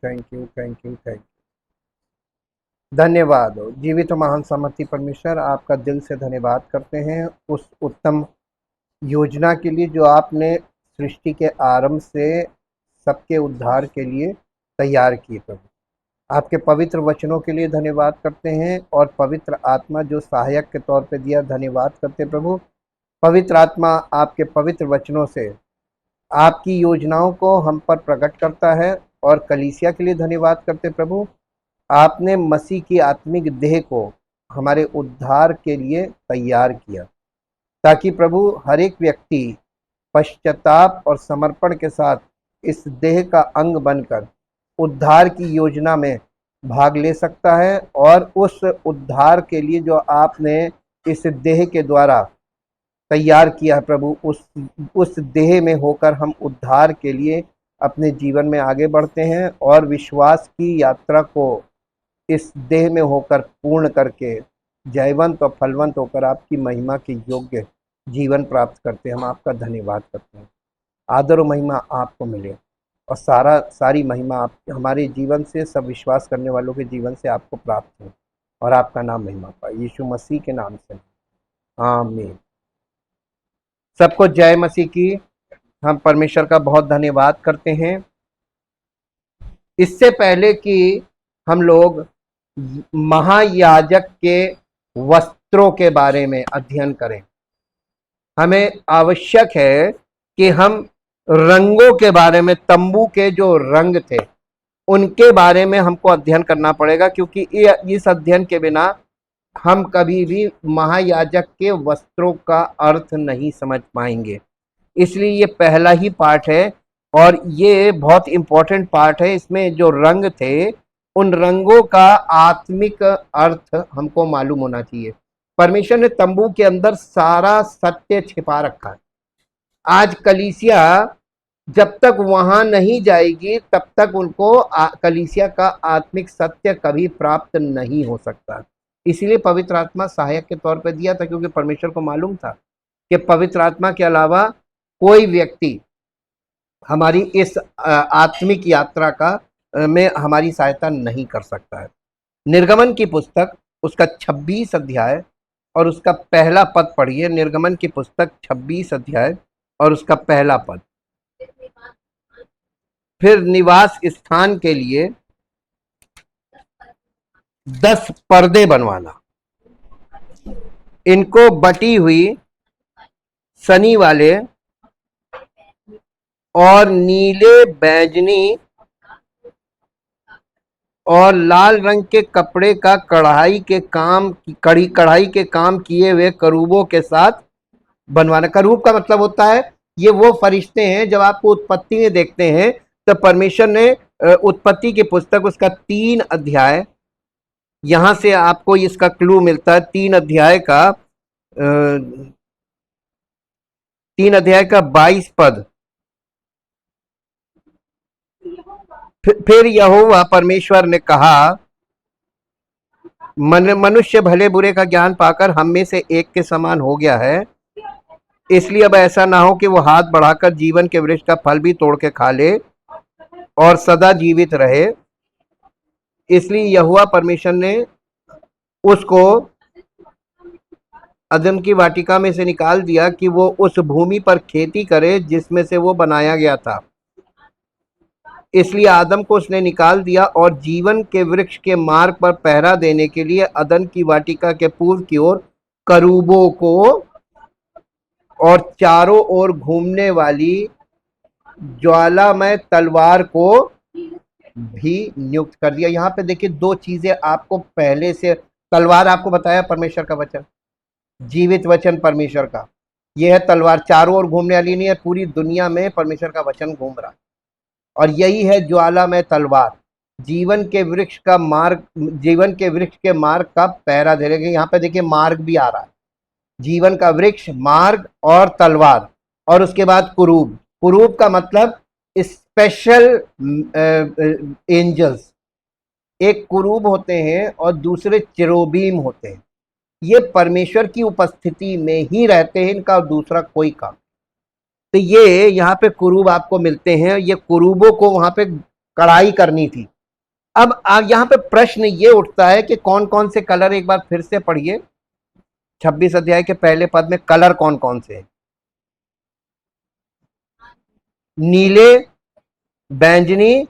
Thank you, thank you, thank you. धन्यवाद हो जीवित महान सामर्थी परमेश्वर, आपका दिल से धन्यवाद करते हैं उस उत्तम योजना के लिए जो आपने सृष्टि के आरंभ से सबके उद्धार के लिए तैयार की प्रभु। आपके पवित्र वचनों के लिए धन्यवाद करते हैं और पवित्र आत्मा जो सहायक के तौर पे दिया, धन्यवाद करते हैं प्रभु। पवित्र आत्मा आपके पवित्र वचनों से आपकी योजनाओं को हम पर प्रकट करता है और कलीसिया के लिए धन्यवाद करते प्रभु। आपने मसीह की आत्मिक देह को हमारे उद्धार के लिए तैयार किया ताकि प्रभु हर एक व्यक्ति पश्चाताप और समर्पण के साथ इस देह का अंग बनकर उद्धार की योजना में भाग ले सकता है और उस उद्धार के लिए जो आपने इस देह के द्वारा तैयार किया है प्रभु, उस देह में होकर हम उद्धार के लिए अपने जीवन में आगे बढ़ते हैं और विश्वास की यात्रा को इस देह में होकर पूर्ण करके जयवंत और फलवंत होकर आपकी महिमा के योग्य जीवन प्राप्त करते हैं। हम आपका धन्यवाद करते हैं। आदर और महिमा आपको मिले और सारी महिमा आप हमारे जीवन से, सब विश्वास करने वालों के जीवन से आपको प्राप्त हो और आपका नाम महिमा पाए, यीशु मसीह के नाम से, आमीन। सबको जय मसीह की। हम परमेश्वर का बहुत धन्यवाद करते हैं। इससे पहले कि हम लोग महायाजक के वस्त्रों के बारे में अध्ययन करें, हमें आवश्यक है कि हम रंगों के बारे में, तंबू के जो रंग थे उनके बारे में हमको अध्ययन करना पड़ेगा, क्योंकि इस अध्ययन के बिना हम कभी भी महायाजक के वस्त्रों का अर्थ नहीं समझ पाएंगे। इसलिए ये पहला ही पार्ट है और ये बहुत इंपॉर्टेंट पार्ट है। इसमें जो रंग थे उन रंगों का आत्मिक अर्थ हमको मालूम होना चाहिए। परमेश्वर ने तंबू के अंदर सारा सत्य छिपा रखा है। आज कलीसिया जब तक वहां नहीं जाएगी तब तक उनको कलीसिया का आत्मिक सत्य कभी प्राप्त नहीं हो सकता। इसलिए पवित्र आत्मा सहायक के तौर पर दिया था, क्योंकि परमेश्वर को मालूम था कि पवित्र आत्मा के अलावा कोई व्यक्ति हमारी इस आत्मिक यात्रा का में हमारी सहायता नहीं कर सकता है। निर्गमन की पुस्तक उसका 26 अध्याय और उसका पहला पद पढ़िए। निर्गमन की पुस्तक 26 अध्याय और उसका पहला पद। फिर निवास स्थान के लिए 10 पर्दे बनवाना, इनको बटी हुई सनी वाले और नीले, बैंगनी और लाल रंग के कपड़े का कढ़ाई के काम किए हुए करूबों के साथ बनवाना। करूब का मतलब होता है ये वो फरिश्ते हैं, जब आपको उत्पत्ति में देखते हैं तो परमेश्वर ने उत्पत्ति की पुस्तक उसका 3 अध्याय, यहां से आपको इसका क्लू मिलता है। 3 अध्याय का 22 पद। फिर यहोवा परमेश्वर ने कहा, मनुष्य भले बुरे का ज्ञान पाकर हम में से एक के समान हो गया है, इसलिए अब ऐसा ना हो कि वो हाथ बढ़ाकर जीवन के वृक्ष का फल भी तोड़ के खा ले और सदा जीवित रहे। इसलिए यहोवा परमेश्वर ने उसको अदन की वाटिका में से निकाल दिया कि वो उस भूमि पर खेती करे जिसमें से वो बनाया गया था। इसलिए आदम को उसने निकाल दिया और जीवन के वृक्ष के मार्ग पर पहरा देने के लिए अदन की वाटिका के पूर्व की ओर करूबों को और चारों ओर घूमने वाली ज्वालामय तलवार को भी नियुक्त कर दिया। यहाँ पे देखिए 2 चीजें आपको पहले से, तलवार आपको बताया परमेश्वर का वचन, जीवित वचन परमेश्वर का, यह है तलवार। चारों ओर घूमने वाली नहीं है, पूरी दुनिया में परमेश्वर का वचन घूम रहा है और यही है ज्वालामय तलवार, जीवन के वृक्ष का मार्ग, जीवन के वृक्ष के मार्ग का पहरा दे रहे। यहाँ पे देखिए मार्ग भी आ रहा है, जीवन का वृक्ष, मार्ग और तलवार। और उसके बाद कुरूब। कुरूब का मतलब स्पेशल एंजल्स। एक कुरूब होते हैं और दूसरे चिरोबीम होते हैं। ये परमेश्वर की उपस्थिति में ही रहते हैं, इनका दूसरा कोई काम। तो ये यहाँ पे कुरूब आपको मिलते हैं। ये कुरूबों को वहां पे कढ़ाई करनी थी। अब यहाँ पे प्रश्न ये उठता है कि कौन कौन से कलर, एक बार फिर से पढ़िए 26 अध्याय के पहले पद में कलर कौन कौन से हैं? नीले, बैंगनी,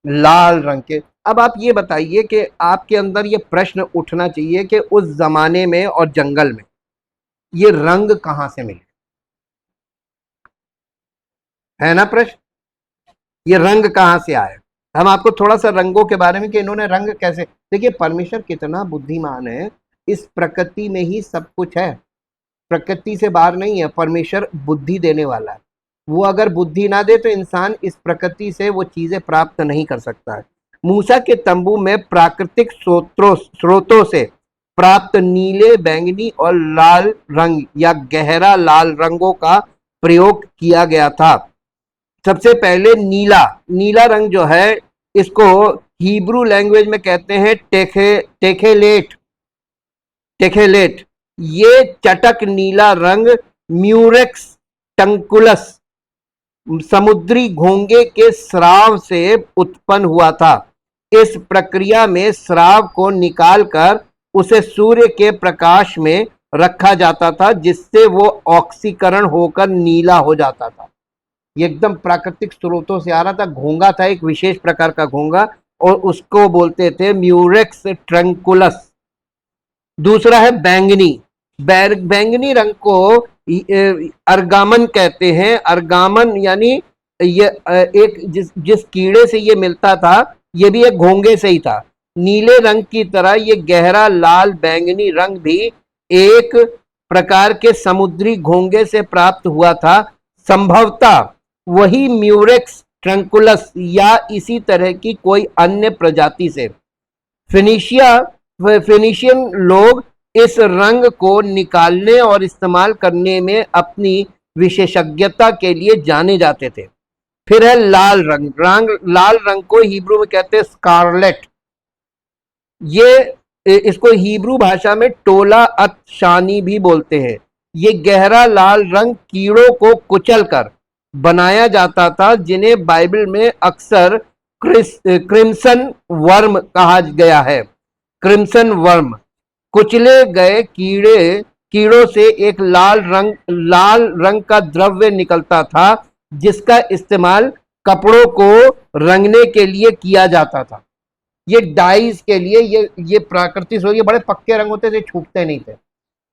लाल रंग के। अब आप ये बताइए कि आपके अंदर ये प्रश्न उठना चाहिए कि उस जमाने में और जंगल में ये रंग कहां से मिले, है ना प्रश्न? ये रंग कहां से आए? हम आपको थोड़ा सा रंगों के बारे में कि इन्होंने रंग कैसे, देखिए परमेश्वर कितना बुद्धिमान है, इस प्रकृति में ही सब कुछ है, प्रकृति से बाहर नहीं है। परमेश्वर बुद्धि देने वाला है, वो अगर बुद्धि ना दे तो इंसान इस प्रकृति से वो चीजें प्राप्त नहीं कर सकता है। मूसा के तंबू में प्राकृतिक स्रोतों से प्राप्त नीले, बैंगनी और लाल रंग या गहरा लाल रंगों का प्रयोग किया गया था। सबसे पहले नीला, नीला रंग जो है इसको हिब्रू लैंग्वेज में कहते हैं टेखेलेट, टेखेलेट। ये चटक नीला रंग म्यूरेक्स टंकुलस समुद्री घोंगे के स्राव से उत्पन्न हुआ था। इस प्रक्रिया में स्राव को निकालकर उसे सूर्य के प्रकाश में रखा जाता था, जिससे वो ऑक्सीकरण होकर नीला हो जाता था। ये एकदम प्राकृतिक स्रोतों से आ रहा था, घोंगा था एक विशेष प्रकार का घोंगा, और उसको बोलते थे म्यूरेक्स ट्रंकुलस। दूसरा है बैंगनी, बैंगनी रंग को अर्गामन कहते हैं। अर्गामन यानी ये एक जिस कीड़े से ये मिलता था, ये भी एक घोंगे से ही था। नीले रंग की तरह ये गहरा लाल बैंगनी रंग भी एक प्रकार के समुद्री घोंगे से प्राप्त हुआ था, संभवतः वही म्यूरेक्स ट्रंकुलस या इसी तरह की कोई अन्य प्रजाति से। फिनिशियन लोग इस रंग को निकालने और इस्तेमाल करने में अपनी विशेषज्ञता के लिए जाने जाते थे। फिर है लाल रंग, लाल रंग को हिब्रू में कहते हैं स्कारलेट। ये इसको हिब्रू भाषा में टोला अत शानी भी बोलते हैं। ये गहरा लाल रंग कीड़ों को कुचलकर बनाया जाता था, जिन्हें बाइबल में अक्सर क्रिम्सन वर्म कहा गया है। क्रिम्सन वर्म कुचले गए कीड़ों से एक लाल रंग का द्रव्य निकलता था, जिसका इस्तेमाल कपड़ों को रंगने के लिए किया जाता था। ये डाइज के लिए ये प्राकृतिक, ये बड़े पक्के रंग होते थे, छूटते नहीं थे।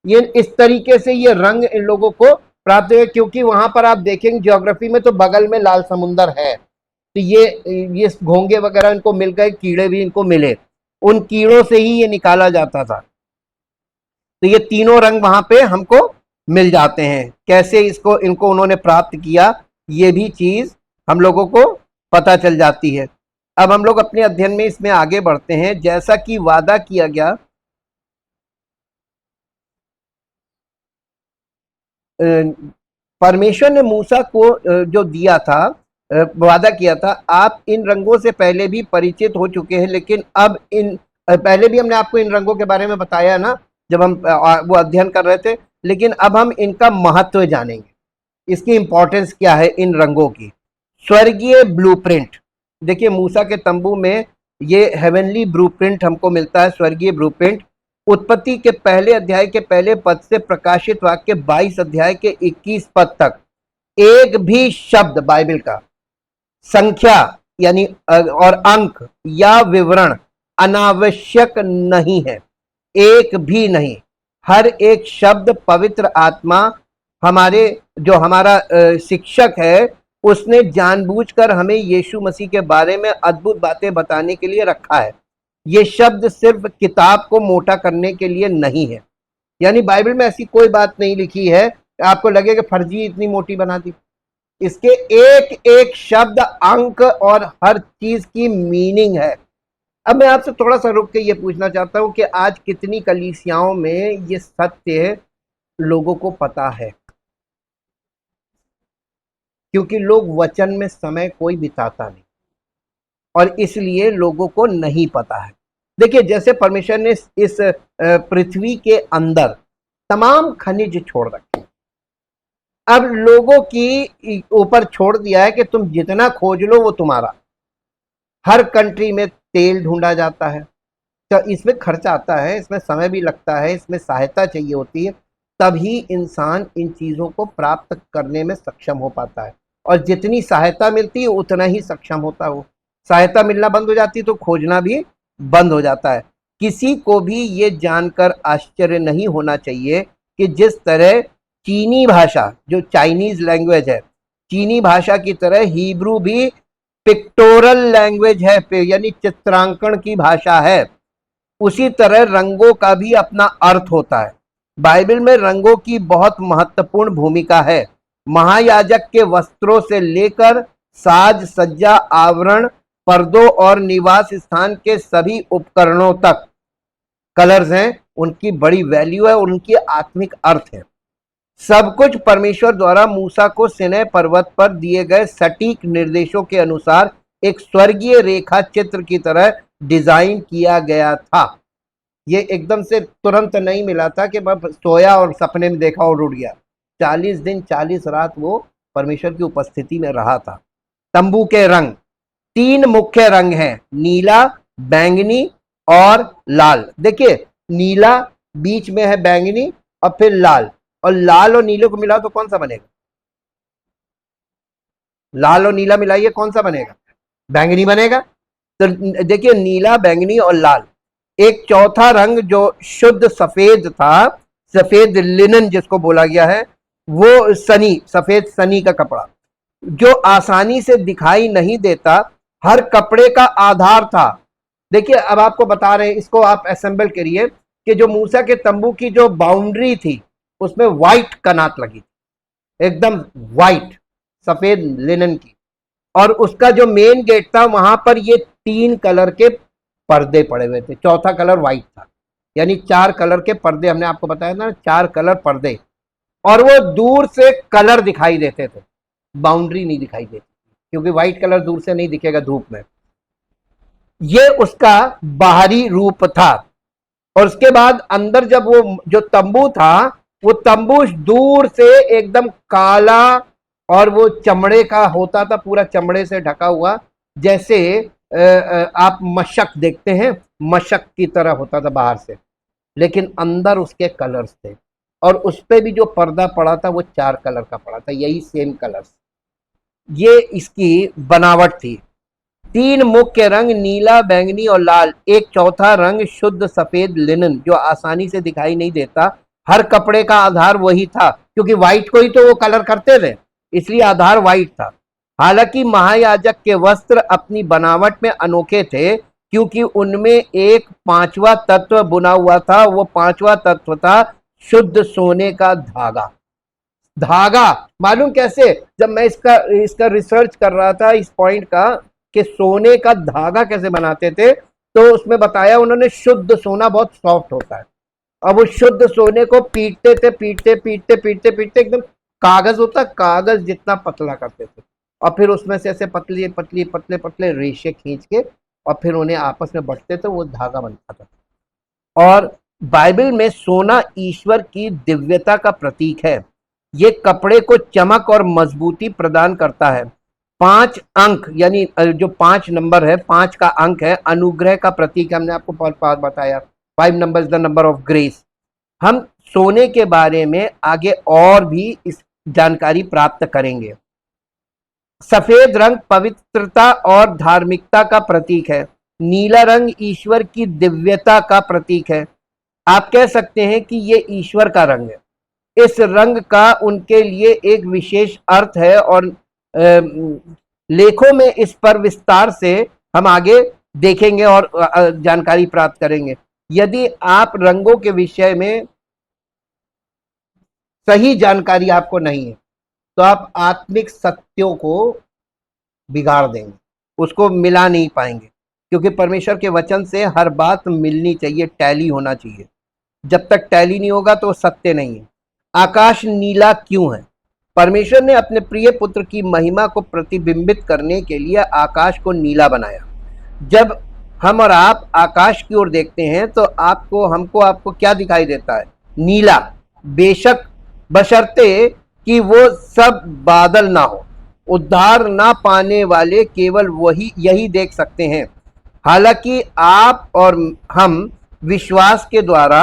ये इस तरीके से ये रंग इन लोगों को प्राप्त हुए, क्योंकि वहां पर आप देखेंगे ज्योग्राफी में तो बगल में लाल समुंदर है, तो ये घोंगे वगैरह इनको मिल गए, कीड़े भी इनको मिले, उन कीड़ों से ही ये निकाला जाता था। तो ये तीनों रंग वहां पे हमको मिल जाते हैं। कैसे इनको उन्होंने प्राप्त किया, ये भी चीज हम लोगों को पता चल जाती है। अब हम लोग अपने अध्ययन में इसमें आगे बढ़ते हैं। जैसा कि वादा किया गया, परमेश्वर ने मूसा को जो दिया था, वादा किया था, आप इन रंगों से पहले भी परिचित हो चुके हैं, लेकिन अब पहले भी हमने आपको इन रंगों के बारे में बताया ना, जब हम वो अध्ययन कर रहे थे, लेकिन अब हम इनका महत्व जानेंगे, इसकी इंपॉर्टेंस क्या है इन रंगों की। स्वर्गीय ब्लूप्रिंट, देखिए मूसा के तंबू में ये हेवनली ब्लूप्रिंट हमको मिलता है, स्वर्गीय ब्लूप्रिंट। उत्पत्ति के पहले अध्याय के पहले पद से प्रकाशित वाक्य 22 अध्याय के 21 पद तक एक भी शब्द बाइबल का संख्या यानी और अंक या विवरण अनावश्यक नहीं है, एक भी नहीं। हर एक शब्द पवित्र आत्मा, हमारा शिक्षक है, उसने जानबूझकर हमें यीशु मसीह के बारे में अद्भुत बातें बताने के लिए रखा है। ये शब्द सिर्फ किताब को मोटा करने के लिए नहीं है, यानी बाइबल में ऐसी कोई बात नहीं लिखी है आपको लगे कि फर्जी इतनी मोटी बना दी। इसके एक एक शब्द, अंक और हर चीज की मीनिंग है। अब मैं आपसे थोड़ा सा रुक के ये पूछना चाहता हूं कि आज कितनी कलीसियाओं में ये सत्य लोगों को पता है, क्योंकि लोग वचन में समय कोई बिताता नहीं और इसलिए लोगों को नहीं पता है। देखिए, जैसे परमेश्वर ने इस पृथ्वी के अंदर तमाम खनिज छोड़ रखे, अब लोगों की ऊपर छोड़ दिया है कि तुम जितना खोज लो वो तुम्हारा। हर कंट्री में तेल ढूंढा जाता है, तो इसमें खर्चा आता है, इसमें समय भी लगता है, इसमें सहायता चाहिए होती है, तभी इंसान इन चीज़ों को प्राप्त करने में सक्षम हो पाता है। और जितनी सहायता मिलती है उतना ही सक्षम होता है वो। सहायता मिलना बंद हो जाती है तो खोजना भी बंद हो जाता है। किसी को भी ये जानकर आश्चर्य नहीं होना चाहिए कि जिस तरह चीनी भाषा, जो चाइनीज लैंग्वेज है, चीनी भाषा की तरह हिब्रू भी पिक्टोरल लैंग्वेज है, यानी चित्रांकन की भाषा है। उसी तरह रंगों का भी अपना अर्थ होता है। बाइबल में रंगों की बहुत महत्वपूर्ण भूमिका है। महायाजक के वस्त्रों से लेकर साज सज्जा, आवरण, पर्दों और निवास स्थान के सभी उपकरणों तक कलर्स हैं, उनकी बड़ी वैल्यू है, उनकी आत्मिक अर्थ है। सब कुछ परमेश्वर द्वारा मूसा को सिनै पर्वत पर दिए गए सटीक निर्देशों के अनुसार एक स्वर्गीय रेखा चित्र की तरह डिजाइन किया गया था। ये एकदम से तुरंत नहीं मिला था कि मैं सोया और सपने में देखा और उड़ गया। 40 दिन 40 रात वो परमेश्वर की उपस्थिति में रहा था। तंबू के रंग, 3 मुख्य रंग हैं, नीला, बैंगनी और लाल। देखिए, नीला बीच में है, बैंगनी और फिर लाल, और लाल और नीले को मिला तो कौन सा बनेगा? लाल और नीला मिलाइए, कौन सा बनेगा? बैंगनी बनेगा। तो देखिए, नीला, बैंगनी और लाल। एक चौथा रंग जो शुद्ध सफेद था, सफेद लिनन जिसको बोला गया है, वो सनी, सफेद सनी का कपड़ा, जो आसानी से दिखाई नहीं देता, हर कपड़े का आधार था। देखिए, अब आपको बता रहे हैं, इसको आप असेंबल करिए कि जो मूसा के तंबू की जो बाउंड्री थी उसमें व्हाइट कनात लगी, एकदम व्हाइट, सफेद लिनन की। और उसका जो मेन गेट था वहां पर ये 3 कलर के पर्दे पड़े हुए थे। चौथा कलर व्हाइट था, यानी 4 कलर के पर्दे, हमने आपको बताया ना, 4 कलर पर्दे। और वो दूर से कलर दिखाई देते थे, बाउंड्री नहीं दिखाई देती, क्योंकि व्हाइट कलर दूर से नहीं दिखेगा धूप में। ये उसका बाहरी रूप था। और उसके बाद अंदर जब वो जो तंबू था, वो तंबू दूर से एकदम काला और वो चमड़े का होता था, पूरा चमड़े से ढका हुआ, जैसे आप मशक देखते हैं, मशक की तरह होता था बाहर से, लेकिन अंदर उसके कलर्स थे। और उस पे भी जो पर्दा पड़ा था वो 4 कलर का पड़ा था, यही सेम कलर्स। ये इसकी बनावट थी। 3 मुख्य रंग, नीला, बैंगनी और लाल। एक चौथा रंग शुद्ध सफेद लिनन, जो आसानी से दिखाई नहीं देता। हर कपड़े का आधार वही था, क्योंकि व्हाइट को ही तो वो कलर करते थे, इसलिए आधार व्हाइट था। हालांकि महायाजक के वस्त्र अपनी बनावट में अनोखे थे, क्योंकि उनमें एक 5वां तत्व बुना हुआ था। वो 5वां तत्व था शुद्ध सोने का धागा। धागा मालूम कैसे? जब मैं इसका इसका रिसर्च कर रहा था इस पॉइंट का कि सोने का धागा कैसे बनाते थे, तो उसमें बताया उन्होंने, शुद्ध सोना बहुत सॉफ्ट होता है। अब वो शुद्ध सोने को पीटते थे, पीटते पीटते पीटते पीटते एकदम कागज होता, कागज जितना पतला करते थे, और फिर उसमें से ऐसे पतली पतली पतले पतले रेशे खींच के और फिर उन्हें आपस में बंटते थे, वो धागा बनता था। और बाइबल में सोना ईश्वर की दिव्यता का प्रतीक है। ये कपड़े को चमक और मजबूती प्रदान करता है। 5 अंक, यानी जो 5 नंबर है, 5 का अंक है, अनुग्रह का प्रतीक। हमने आपको बताया 5 number is the number of grace. हम सोने के बारे में आगे और भी इस जानकारी प्राप्त करेंगे। सफेद रंग पवित्रता और धार्मिकता का प्रतीक है। नीला रंग ईश्वर की दिव्यता का प्रतीक है। आप कह सकते हैं कि ये ईश्वर का रंग है। इस रंग का उनके लिए एक विशेष अर्थ है, और लेखों में इस पर विस्तार से हम आगे देखेंगे और जानकारी प्राप्त करेंगे। यदि आप रंगों के विषय में सही जानकारी आपको नहीं है, तो आप आत्मिक सत्यों को बिगाड़ देंगे, उसको मिला नहीं पाएंगे, क्योंकि परमेश्वर के वचन से हर बात मिलनी चाहिए, टैली होना चाहिए। जब तक टैली नहीं होगा तो सत्य नहीं है। आकाश नीला क्यों है? परमेश्वर ने अपने प्रिय पुत्र की महिमा को प्रतिबिंबित करने के लिए आकाश को नीला बनाया। जब हम और आप आकाश की ओर देखते हैं तो आपको क्या दिखाई देता है? नीला। बेशक, बशर्ते कि वो सब बादल ना हो। उद्धार ना पाने वाले केवल वही यही देख सकते हैं। हालांकि आप और हम विश्वास के द्वारा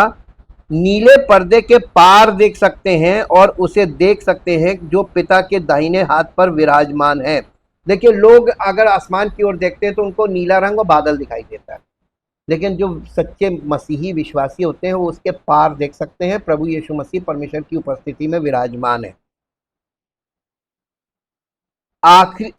नीले पर्दे के पार देख सकते हैं और उसे देख सकते हैं जो पिता के दाहिने हाथ पर विराजमान है। देखिए, लोग अगर आसमान की ओर देखते हैं तो उनको नीला रंग और बादल दिखाई देता है, लेकिन जो सच्चे मसीही विश्वासी होते हैं वो उसके पार देख सकते हैं। प्रभु यीशु मसीह परमेश्वर की उपस्थिति में विराजमान है। आखिरी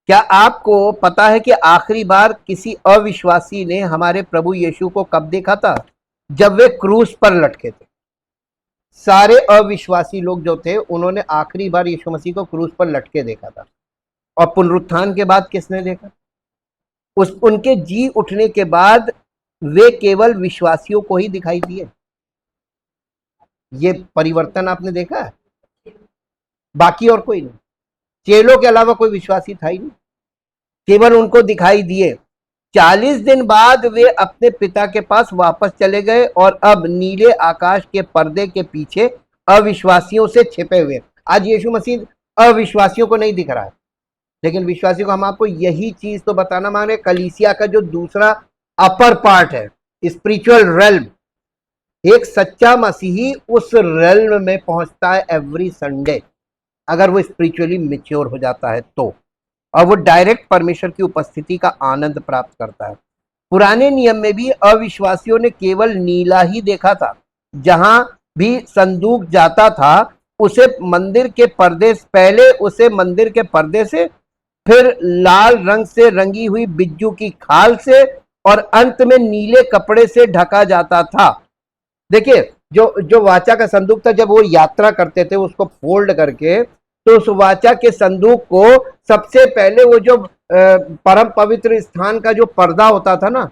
क्या आपको पता है कि आखिरी बार किसी अविश्वासी ने हमारे प्रभु यीशु को कब देखा था? जब वे क्रूस पर लटके थे। सारे अविश्वासी लोग जो थे उन्होंने आखिरी बार यीशु मसीह को क्रूस पर लटके देखा था। और पुनरुत्थान के बाद किसने देखा? उस उनके जी उठने के बाद वे केवल विश्वासियों को ही दिखाई दिए। ये परिवर्तन आपने देखा है? बाकी और कोई नहीं, चेलों के अलावा कोई विश्वासी था ही नहीं, केवल उनको दिखाई दिए। 40 दिन बाद वे अपने पिता के पास वापस चले गए और अब नीले आकाश के पर्दे के पीछे अविश्वासियों से छिपे हुए। आज यीशु मसीह अविश्वासियों को नहीं दिख रहा है, लेकिन विश्वासियों को हम आपको यही चीज तो बताना मांगे। कलीसिया का जो दूसरा अपर पार्ट है, स्पिरिचुअल रेल्म, एक सच्चा मसीही उस रेल्म में पहुंचता है एवरी संडे, अगर वो स्पिरिचुअली मैच्योर हो जाता है तो, और वो डायरेक्ट परमेश्वर की उपस्थिति का आनंद प्राप्त करता है। पुराने नियम में भी अविश्वासियों ने केवल नीला ही देखा था। जहां भी संदूक जाता था उसे मंदिर के पर्दे, पहले उसे मंदिर के पर्दे से, फिर लाल रंग से रंगी हुई बिज्जू की खाल से और अंत में नीले कपड़े से ढका जाता था। देखिए, जो जो वाचा का संदूक था, जब वो यात्रा करते थे उसको फोल्ड करके, तो उस वाचा के संदूक को सबसे पहले वो जो परम पवित्र स्थान का जो पर्दा होता था ना,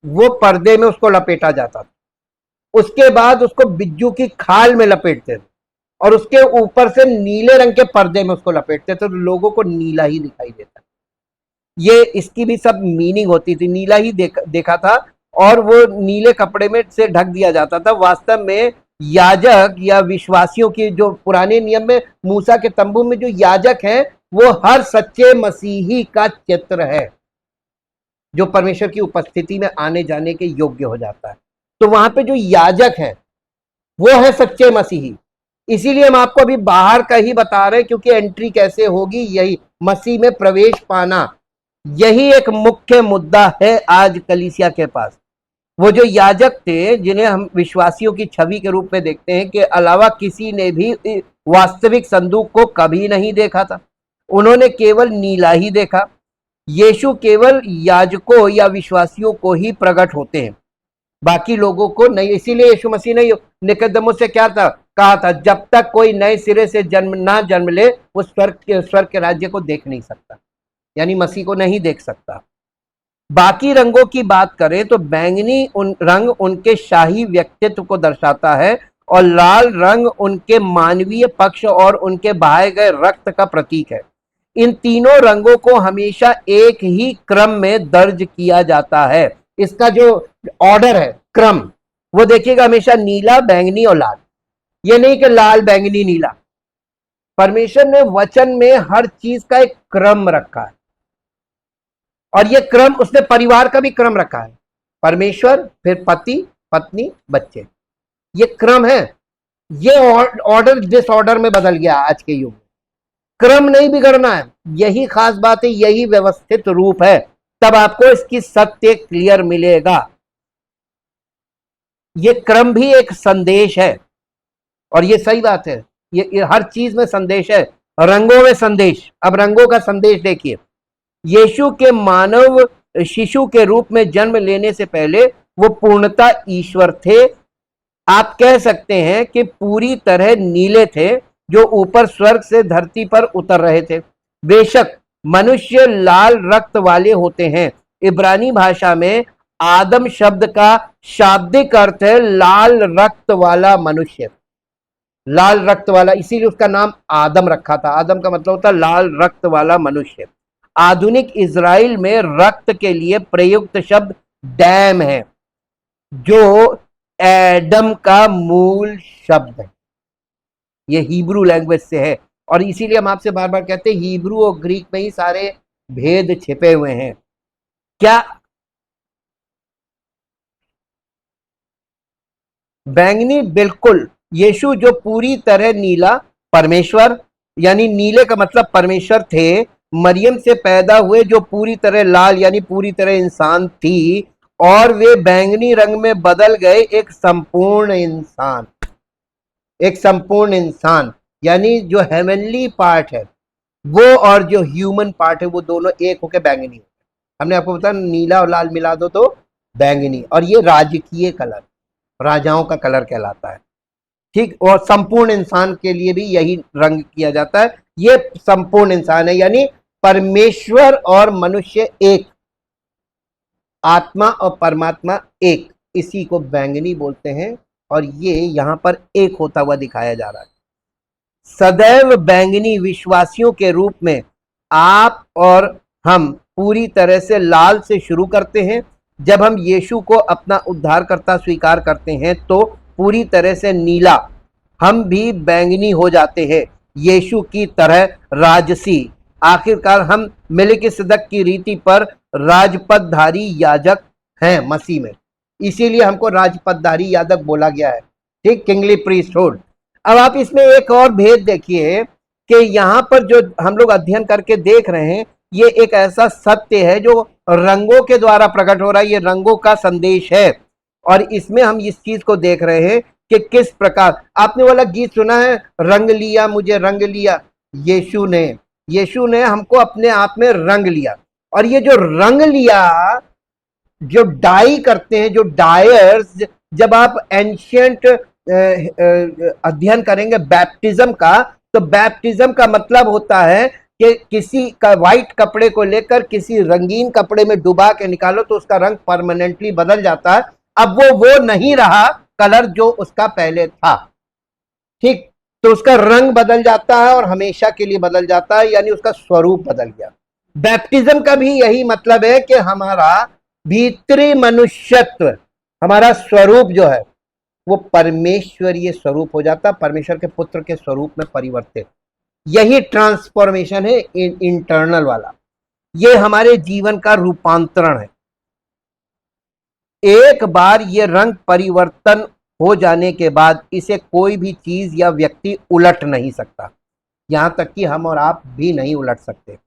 वो पर्दे में उसको लपेटा जाता था। उसके बाद उसको बिज्जू की खाल में लपेटते थे और उसके ऊपर से नीले रंग के पर्दे में उसको लपेटते थे, तो लोगों को नीला ही दिखाई देता। ये इसकी भी सब मीनिंग होती थी। नीला ही देखा था और वो नीले कपड़े में से ढक दिया जाता था। वास्तव में याजक या विश्वासियों की, जो पुराने नियम में मूसा के तंबू में जो याजक हैं, वो हर सच्चे मसीही का चित्र है जो परमेश्वर की उपस्थिति में आने जाने के योग्य हो जाता है। तो वहां पे जो याजक है वो है सच्चे मसीही। इसीलिए हम आपको अभी बाहर का ही बता रहे हैं, क्योंकि एंट्री कैसे होगी, यही मसीह में प्रवेश पाना, यही एक मुख्य मुद्दा है आज कलीसिया के पास। वो जो याजक थे जिन्हें हम विश्वासियों की छवि के रूप में देखते हैं, के अलावा किसी ने भी वास्तविक संदूक को कभी नहीं देखा था। उन्होंने केवल नीला ही देखा। यीशु केवल याजकों या विश्वासियों को ही प्रकट होते हैं, बाकी लोगों को नहीं। इसीलिए यीशु मसीह ने निकोदेमुस से क्या था कहा था, जब तक कोई नए सिरे से जन्म ले वो स्वर्ग के राज्य को देख नहीं सकता, यानी मसीह को नहीं देख सकता। बाकी रंगों की बात करें तो बैंगनी रंग उनके शाही व्यक्तित्व को दर्शाता है और लाल रंग उनके मानवीय पक्ष और उनके बहाए गए रक्त का प्रतीक है। इन तीनों रंगों को हमेशा एक ही क्रम में दर्ज किया जाता है। इसका जो ऑर्डर है, क्रम, वो देखिएगा हमेशा नीला, बैंगनी और लाल। ये नहीं कि लाल बैंगनी नीला। परमेश्वर ने वचन में हर चीज का एक क्रम रखा है, और ये क्रम उसने परिवार का भी क्रम रखा है। परमेश्वर, फिर पति, पत्नी, बच्चे, ये क्रम है। ये ऑर्डर डिसऑर्डर में बदल गया आज के युग में। क्रम नहीं बिगड़ना है, यही खास बात है, यही व्यवस्थित रूप है, तब आपको इसकी सत्य क्लियर मिलेगा। ये क्रम भी एक संदेश है, और ये सही बात है, ये हर चीज में संदेश है, रंगों में संदेश। अब रंगों का संदेश देखिए। यीशु के मानव शिशु के रूप में जन्म लेने से पहले वो पूर्णतः ईश्वर थे। आप कह सकते हैं कि पूरी तरह नीले थे, जो ऊपर स्वर्ग से धरती पर उतर रहे थे। बेशक मनुष्य लाल रक्त वाले होते हैं। इब्रानी भाषा में आदम शब्द का शाब्दिक अर्थ है लाल रक्त वाला मनुष्य, लाल रक्त वाला, इसीलिए उसका नाम आदम रखा था। आदम का मतलब होता है लाल रक्त वाला मनुष्य। आधुनिक इज़राइल में रक्त के लिए प्रयुक्त शब्द डैम है, जो एडम का मूल शब्द है, ये हिब्रू लैंग्वेज से है। और इसीलिए हम आपसे बार बार कहते हैं हिब्रू और ग्रीक में ही सारे भेद छिपे हुए हैं। क्या बैंगनी? बिल्कुल। यीशु जो पूरी तरह नीला, परमेश्वर, यानी नीले का मतलब परमेश्वर थे। मरियम से पैदा हुए जो पूरी तरह लाल यानी पूरी तरह इंसान थी, और वे बैंगनी रंग में बदल गए एक संपूर्ण इंसान। एक संपूर्ण इंसान यानी जो हेवनली पार्ट है वो और जो ह्यूमन पार्ट है वो दोनों एक होकर बैंगनी। हमने आपको बताया नीला और लाल मिला दो तो बैंगनी, और ये राजकीय कलर, राजाओं का कलर कहलाता है। ठीक, और संपूर्ण इंसान के लिए भी यही रंग किया जाता है। ये संपूर्ण इंसान है यानी परमेश्वर और मनुष्य एक, आत्मा और परमात्मा एक, इसी को बैंगनी बोलते हैं। और ये यहां पर एक होता हुआ दिखाया जा रहा है। सदैव बैंगनी विश्वासियों के रूप में आप और हम पूरी तरह से लाल से शुरू करते हैं। जब हम यीशु को अपना उद्धारकर्ता स्वीकार करते हैं तो पूरी तरह से नीला, हम भी बैंगनी हो जाते हैं यीशु की तरह राजसी। आखिरकार हम मेलिकिसदक की रीति पर राजपदधारी याजक हैं मसीह में, इसीलिए हमको राजपदधारी याजक बोला गया है। ठीक, किंगली प्रीस्टहुड। अब आप इसमें एक और भेद देखिए कि यहां पर जो हम लोग अध्ययन करके देख रहे हैं ये एक ऐसा सत्य है जो रंगों के द्वारा प्रकट हो रहा है। ये रंगों का संदेश है, और इसमें हम इस चीज को देख रहे हैं कि किस प्रकार, आपने वाला गीत सुना है, रंग लिया मुझे रंग लिया। यीशु ने हमको अपने आप में रंग लिया। और ये जो रंग लिया, जो डाई करते हैं, जो डायर्स, जब आप एंशियंट अध्ययन करेंगे बैप्टिज्म का, तो बैप्टिज्म का मतलब होता है कि किसी का व्हाइट कपड़े को लेकर किसी रंगीन कपड़े में डुबा के निकालो तो उसका रंग परमानेंटली बदल जाता है। अब वो नहीं रहा कलर जो उसका पहले था। ठीक, तो उसका रंग बदल जाता है और हमेशा के लिए बदल जाता है, यानी उसका स्वरूप बदल गया। बैप्टिज्म का भी यही मतलब है कि हमारा भीतरी मनुष्यत्व, हमारा स्वरूप जो है वो परमेश्वरीय स्वरूप हो जाता, परमेश्वर के पुत्र के स्वरूप में परिवर्तित। यही ट्रांसफॉर्मेशन है इंटरनल वाला, ये हमारे जीवन का रूपांतरण है। एक बार ये रंग परिवर्तन हो जाने के बाद इसे कोई भी चीज या व्यक्ति उलट नहीं सकता, यहां तक कि हम और आप भी नहीं उलट सकते।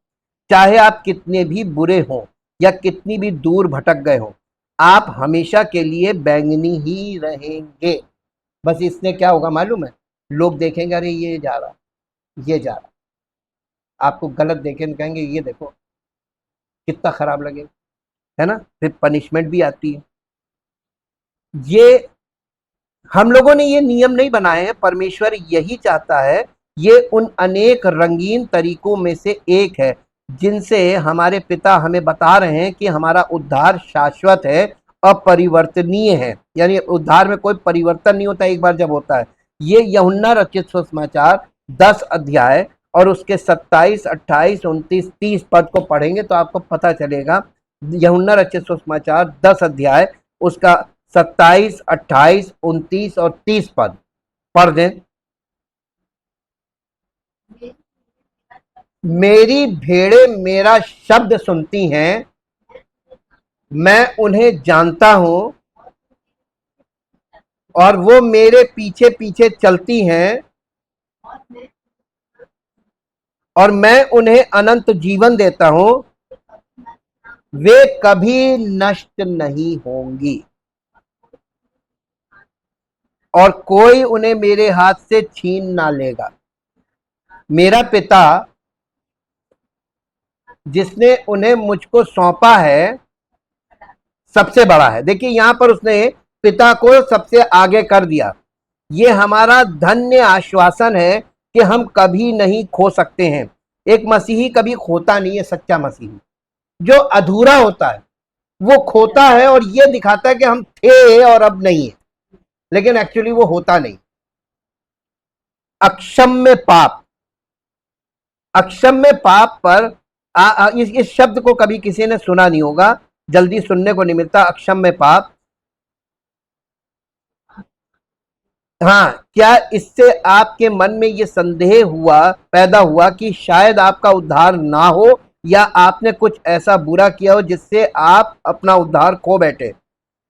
चाहे आप कितने भी बुरे हों या कितनी भी दूर भटक गए हों, आप हमेशा के लिए बैंगनी ही रहेंगे। बस इसने क्या होगा मालूम है, लोग देखेंगे अरे ये जा रहा, ये जा रहा, आपको गलत देखेंगे, कहेंगे ये देखो कितना खराब लगेगा, है ना। फिर पनिशमेंट भी आती है। ये हम लोगों ने ये नियम नहीं बनाए हैं, परमेश्वर यही चाहता है। ये उन अनेक रंगीन तरीकों में से एक है जिनसे हमारे पिता हमें बता रहे हैं कि हमारा उद्धार शाश्वत है, अपरिवर्तनीय है, यानी उद्धार में कोई परिवर्तन नहीं होता एक बार जब होता है। ये यूहन्ना रचित सुसमाचार 10 अध्याय और उसके 27, 28, 29, 30 पद को पढ़ेंगे तो आपको पता चलेगा। यूहन्ना रचित सुसमाचार 10 अध्याय उसका 27, 28, 29 और 30 पद पढ़ दें। मेरी भेड़े मेरा शब्द सुनती हैं, मैं उन्हें जानता हूं और वो मेरे पीछे पीछे चलती हैं, और मैं उन्हें अनंत जीवन देता हूं, वे कभी नष्ट नहीं होंगी और कोई उन्हें मेरे हाथ से छीन ना लेगा। मेरा पिता जिसने उन्हें मुझको सौंपा है सबसे बड़ा है। देखिए यहां पर उसने पिता को सबसे आगे कर दिया। ये हमारा धन्य आश्वासन है कि हम कभी नहीं खो सकते हैं। एक मसीही कभी खोता नहीं है, सच्चा मसीही जो अधूरा होता है वो खोता है और ये दिखाता है कि हम थे और अब नहीं है, लेकिन एक्चुअली वो होता नहीं। अक्षम्य पाप, अक्षम्य पाप पर इस शब्द को कभी किसी ने सुना नहीं होगा, जल्दी सुनने को नहीं मिलता। अक्षम्य पाप हाँ, क्या इससे आपके मन में ये संदेह पैदा हुआ कि शायद आपका उद्धार ना हो, या आपने कुछ ऐसा बुरा किया हो जिससे आप अपना उद्धार खो बैठे?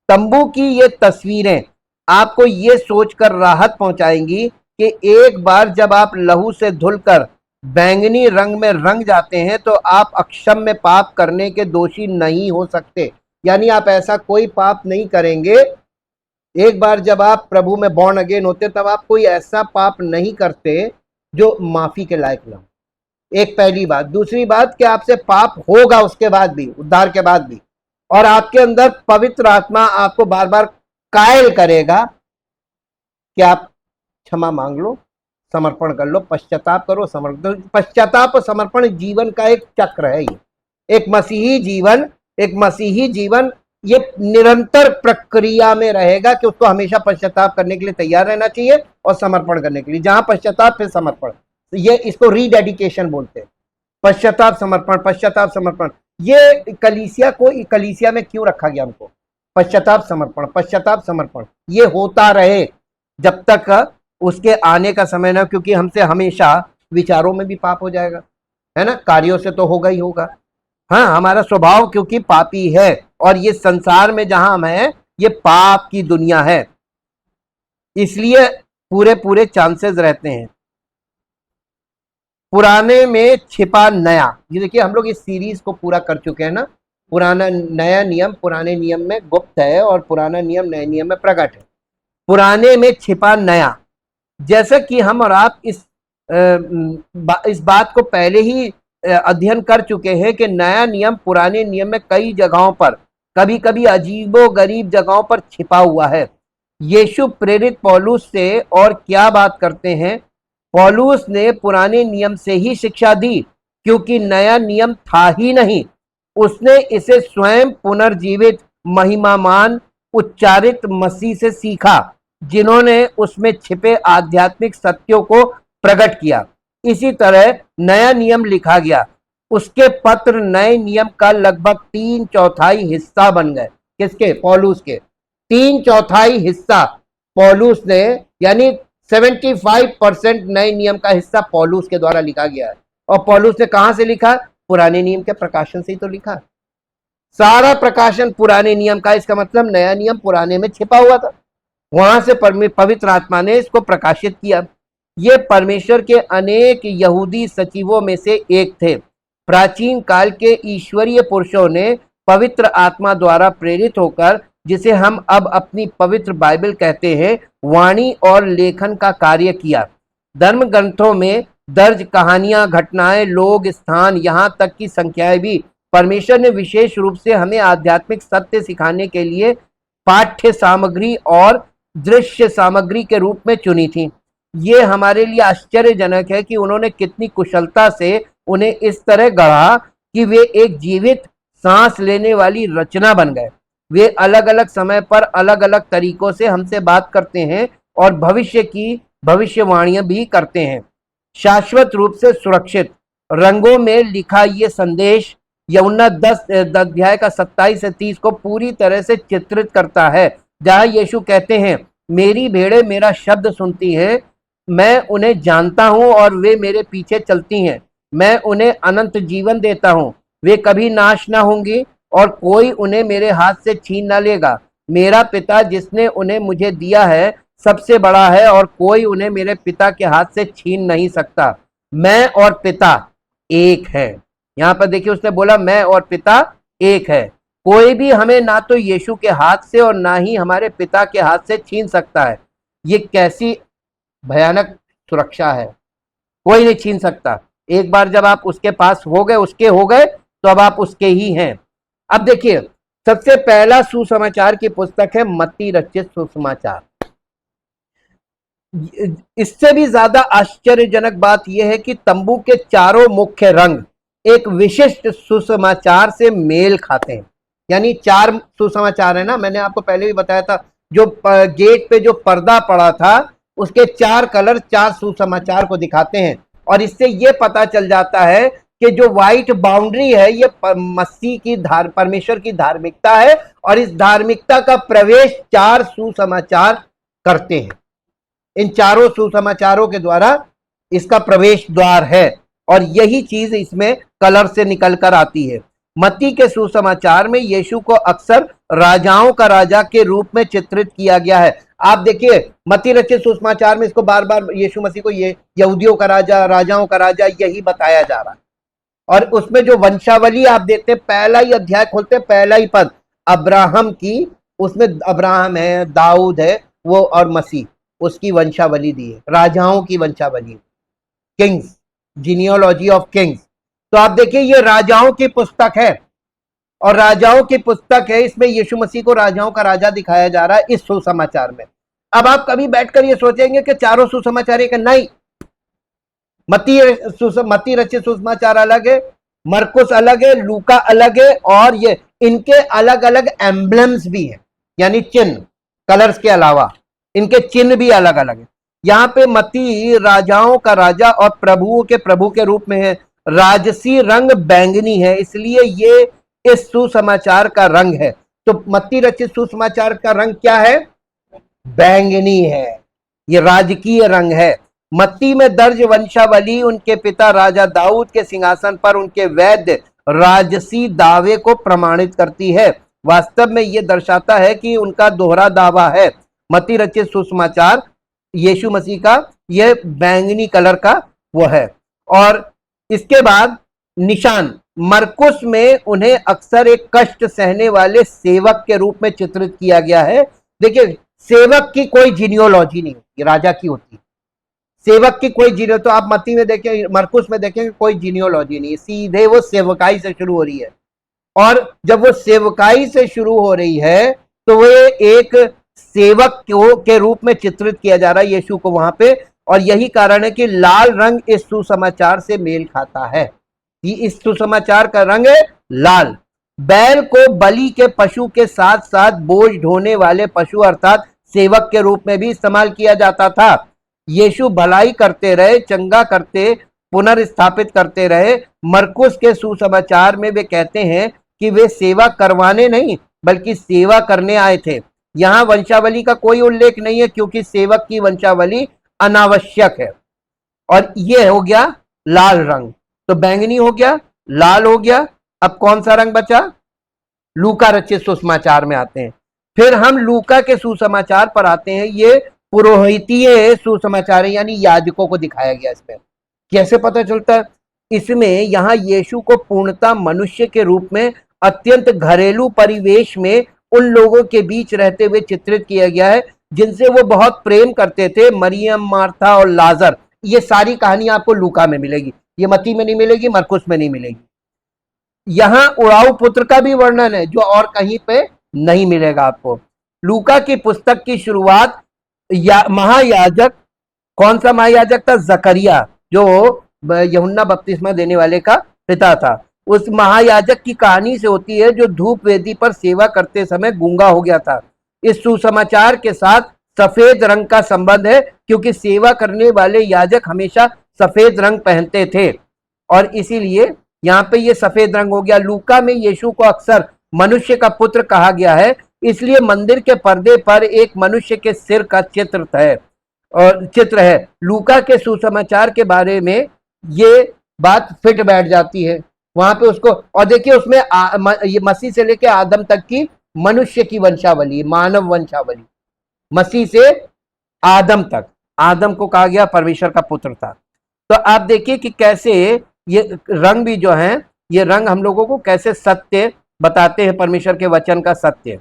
तंबू की ये तस्वीरें आपको ये सोचकर राहत पहुंचाएंगी कि एक बार जब आप लहू से धुलकर बैंगनी रंग में रंग जाते हैं तो आप अक्षम्य पाप करने के दोषी नहीं हो सकते। यानी आप ऐसा कोई पाप नहीं करेंगे। एक बार जब आप प्रभु में बॉर्न अगेन होते तब आप कोई ऐसा पाप नहीं करते जो माफी के लायक ना हो। एक पहली बात। दूसरी बात कि आपसे पाप होगा उसके बाद भी, उद्धार के बाद भी, और आपके अंदर पवित्र आत्मा आपको बार बार कायल करेगा कि आप क्षमा मांग लो, समर्पण कर लो, पश्चाताप करो, समर्पण। पश्चाताप और समर्पण जीवन का एक चक्र है। ये एक मसीही जीवन ये निरंतर प्रक्रिया में रहेगा कि उसको हमेशा पश्चाताप करने के लिए तैयार रहना चाहिए और समर्पण करने के लिए। जहां पश्चाताप फिर समर्पण, ये इसको रीडेडिकेशन बोलते हैं। पश्चाताप समर्पण, पश्चाताप समर्पण। ये कलीसिया में क्यों रखा गया हमको? पश्चाताप समर्पण, पश्चाताप समर्पण ये होता रहे जब तक उसके आने का समय ना, क्योंकि हमसे हमेशा विचारों में भी पाप हो जाएगा, है ना, कार्यों से तो होगा ही होगा। हाँ, हमारा स्वभाव क्योंकि पापी है, और ये संसार में जहां हम हैं ये पाप की दुनिया है, इसलिए पूरे पूरे चांसेस रहते हैं। पुराने में छिपा नया, ये देखिए हम लोग इस सीरीज को पूरा कर चुके हैं ना। पुराना नया नियम पुराने नियम में गुप्त है और पुराना नियम नए नियम में प्रकट है। पुराने में छिपा नया, जैसा कि हम और आप इस बात को पहले ही अध्ययन कर चुके हैं कि नया नियम पुराने नियम में कई जगहों पर, कभी कभी अजीबो गरीब जगहों पर छिपा हुआ है। यीशु प्रेरित पौलुस से और क्या बात करते हैं? पौलुस ने पुराने नियम से ही शिक्षा दी, क्योंकि नया नियम था ही नहीं। उसने इसे स्वयं पुनर्जीवित महिमामान उच्चारित मसीह से सीखा, जिन्होंने उसमें छिपे आध्यात्मिक सत्यों को प्रकट किया। इसी तरह नया नियम लिखा गया। उसके पत्र नए नियम का लगभग 3/4 हिस्सा बन गए। किसके? पौलुस के। 3/4 हिस्सा पौलुस ने, यानी 75% नए नियम का हिस्सा पौलुस के द्वारा लिखा गया है। और पौलुस ने कहां से लिखा? पुराने नियम के प्रकाशन से ही तो लिखा। सारा प्रकाशन पुराने नियम का, इसका मतलब नया नियम पुराने में छिपा हुआ था, वहां से पवित्र आत्मा ने इसको प्रकाशित किया। ये परमेश्वर के अनेक यहूदी सचिवों में से एक थे। प्राचीन काल के ईश्वरीय पुरुषों ने पवित्र आत्मा द्वारा प्रेरित होकर, जिसे हम अब अपनी पवित्र बाइबल कहते हैं, वाणी और लेखन का कार्य किया। धर्म ग्रंथों में दर्ज कहानियां, घटनाएं, लोग, स्थान, यहाँ तक की संख्याएं भी परमेश्वर ने विशेष रूप से हमें आध्यात्मिक सत्य सिखाने के लिए पाठ्य सामग्री और दृश्य सामग्री के रूप में चुनी थी। ये हमारे लिए आश्चर्यजनक है कि उन्होंने कितनी कुशलता से उन्हें इस तरह गढ़ा कि वे एक जीवित सांस लेने वाली रचना बन गए। वे अलग अलग समय पर अलग अलग तरीकों से हमसे बात करते हैं और भविष्य की भविष्यवाणियां भी करते हैं। शाश्वत रूप से सुरक्षित रंगों में लिखा ये संदेश यूहन्ना 10 अध्याय का 27 से 30 को पूरी तरह से चित्रित करता है, जहां यीशु कहते हैं, मेरी भेड़ें मेरा शब्द सुनती हैं, मैं उन्हें जानता हूं और वे मेरे पीछे चलती हैं। मैं उन्हें अनंत जीवन देता हूं, वे कभी नाश ना होंगी और कोई उन्हें मेरे हाथ से छीन ना लेगा। मेरा पिता जिसने उन्हें मुझे दिया है सबसे बड़ा है और कोई उन्हें मेरे पिता के हाथ से छीन नहीं सकता। मैं और पिता एक है। यहाँ पर देखिए उसने बोला मैं और पिता एक है। कोई भी हमें ना तो यीशु के हाथ से और ना ही हमारे पिता के हाथ से छीन सकता है। ये कैसी भयानक सुरक्षा है, कोई नहीं छीन सकता। एक बार जब आप उसके पास हो गए, उसके हो गए, तो अब आप उसके ही हैं। अब देखिए सबसे पहला सुसमाचार की पुस्तक है मत्ती रचित सुसमाचार। इससे भी ज्यादा आश्चर्यजनक बात यह है कि तंबू के चारों मुख्य रंग एक विशिष्ट सुसमाचार से मेल खाते हैं। यानी 4 सुसमाचार है ना, मैंने आपको पहले भी बताया था, जो गेट पे जो पर्दा पड़ा था उसके 4 कलर 4 सुसमाचार को दिखाते हैं। और इससे यह पता चल जाता है कि जो व्हाइट बाउंड्री है ये मसीह की परमेश्वर की धार्मिकता है, और इस धार्मिकता का प्रवेश 4 सुसमाचार करते हैं। इन चारों सुसमाचारों के द्वारा इसका प्रवेश द्वार है और यही चीज इसमें कलर से निकल कर आती है। मत्ती के सुसमाचार में यीशु को अक्सर राजाओं का राजा के रूप में चित्रित किया गया है। आप देखिए मत्ती रचित सुसमाचार में इसको बार बार यीशु मसीह को ये यहूदियों का राजा, राजाओं का राजा यही बताया जा रहा है। और उसमें जो वंशावली आप देखते हैं, पहला ही अध्याय खोलते, पहला ही पद अब्राहम की, उसमें अब्राहम है, दाऊद है, वो और मसीह, उसकी वंशावली दी है, राजाओं की वंशावली, किंग्स, जीनियोलॉजी ऑफ किंग्स। तो आप देखिए ये राजाओं की पुस्तक है और राजाओं की पुस्तक है, इसमें यीशु मसीह को राजाओं का राजा दिखाया जा रहा है इस सुसमाचार में। अब आप कभी बैठकर ये सोचेंगे कि चारों सुसमाचार एक, नहीं, मत्ती रचित सुसमाचार अलग है, मरकुस अलग है, लूका अलग है, और ये इनके अलग अलग एम्ब्लम्स भी हैं, यानी चिन्ह, कलर्स के अलावा इनके चिन्ह भी अलग अलग है। यहाँ पे मत्ती राजाओं का राजा और प्रभुओं के प्रभु के रूप में है। राजसी रंग बैंगनी है, इसलिए ये इस सुसमाचार का रंग है। तो मत्ती रचित सुसमाचार का रंग क्या है? बैंगनी है, ये राजकीय रंग है। मत्ती में दर्ज वंशावली उनके पिता राजा दाऊद के सिंहासन पर उनके वैध राजसी दावे को प्रमाणित करती है। वास्तव में यह दर्शाता है कि उनका दोहरा दावा है। मत्ती रचित सुसमाचार यीशु मसीह का यह बैंगनी कलर का वो है। और इसके बाद निशान, मरकुस में उन्हें अक्सर एक कष्ट सहने वाले सेवक के रूप में चित्रित किया गया है। देखिए सेवक की कोई जीनियोलॉजी नहीं होती, राजा की होती, सेवक की कोई जीनियो, तो आप मत्ती में देखें, मरकुस में देखें, कोई जीनियोलॉजी नहीं है, सीधे वो सेवकाई से शुरू हो रही है। और जब वो सेवकाई से शुरू हो रही है तो वो एक सेवक के रूप में चित्रित किया जा रहा है यीशु को वहां पे। और यही कारण है कि लाल रंग इस सुसमाचार से मेल खाता है, कि इस सुसमाचार का रंग है लाल। बैल को बलि के पशु के साथ साथ बोझ ढोने वाले पशु अर्थात सेवक के रूप में भी इस्तेमाल किया जाता था। यीशु भलाई करते रहे, चंगा करते, पुनर्स्थापित करते रहे। मरकुस के सुसमाचार में वे कहते हैं कि वे सेवा करवाने नहीं बल्कि सेवा करने आए थे। यहाँ वंशावली का कोई उल्लेख नहीं है क्योंकि सेवक की वंशावली अनावश्यक है। और ये हो गया लाल रंग, तो बैंगनी हो गया, लाल हो गया। अब कौन सा रंग बचा? लूका रचित सुसमाचार में आते हैं। फिर हम लूका के सुसमाचार पर आते हैं। ये पुरोहितीय सुसमाचार है, यानी याजकों को दिखाया गया। इसमें कैसे पता चलता है? इसमें यहाँ यीशु को पूर्णतः मनुष्य के रूप में अत्यंत घरेलू परिवेश में उन लोगों के बीच रहते हुए चित्रित किया गया है जिनसे वो बहुत प्रेम करते थे, मरियम, मार्था और लाजर। ये सारी कहानी आपको लूका में मिलेगी, ये मत्ती में नहीं मिलेगी, मरकुस में नहीं मिलेगी। यहां उड़ाऊ पुत्र का भी वर्णन है जो और कहीं पे नहीं मिलेगा आपको। लूका की पुस्तक की शुरुआत महायाजक, कौन सा महायाजक था? जकरिया, जो यूहन्ना बपतिस्मा देने वाले का पिता था। उस महायाजक की कहानी से होती है जो धूप वेदी पर सेवा करते समय गूंगा हो गया था। इस सुसमाचार के साथ सफेद रंग का संबंध है क्योंकि सेवा करने वाले याजक हमेशा सफेद रंग पहनते थे और इसीलिए यहाँ पे ये सफेद रंग हो गया। लूका में यीशु को अक्सर मनुष्य का पुत्र कहा गया है, इसलिए मंदिर के पर्दे पर एक मनुष्य के सिर का चित्र है। लूका के सुसमाचार के बारे में ये बात फिट बैठ जाती है वहां पे उसको। और देखिए उसमें ये मसीह से लेकर आदम तक की मनुष्य की वंशावली, मानव वंशावली, मसीह से आदम तक। आदम को कहा गया परमेश्वर का पुत्र था। तो आप देखिए कि कैसे ये रंग भी जो हैं, ये रंग हम लोगों को कैसे सत्य बताते हैं, परमेश्वर के वचन का सत्य।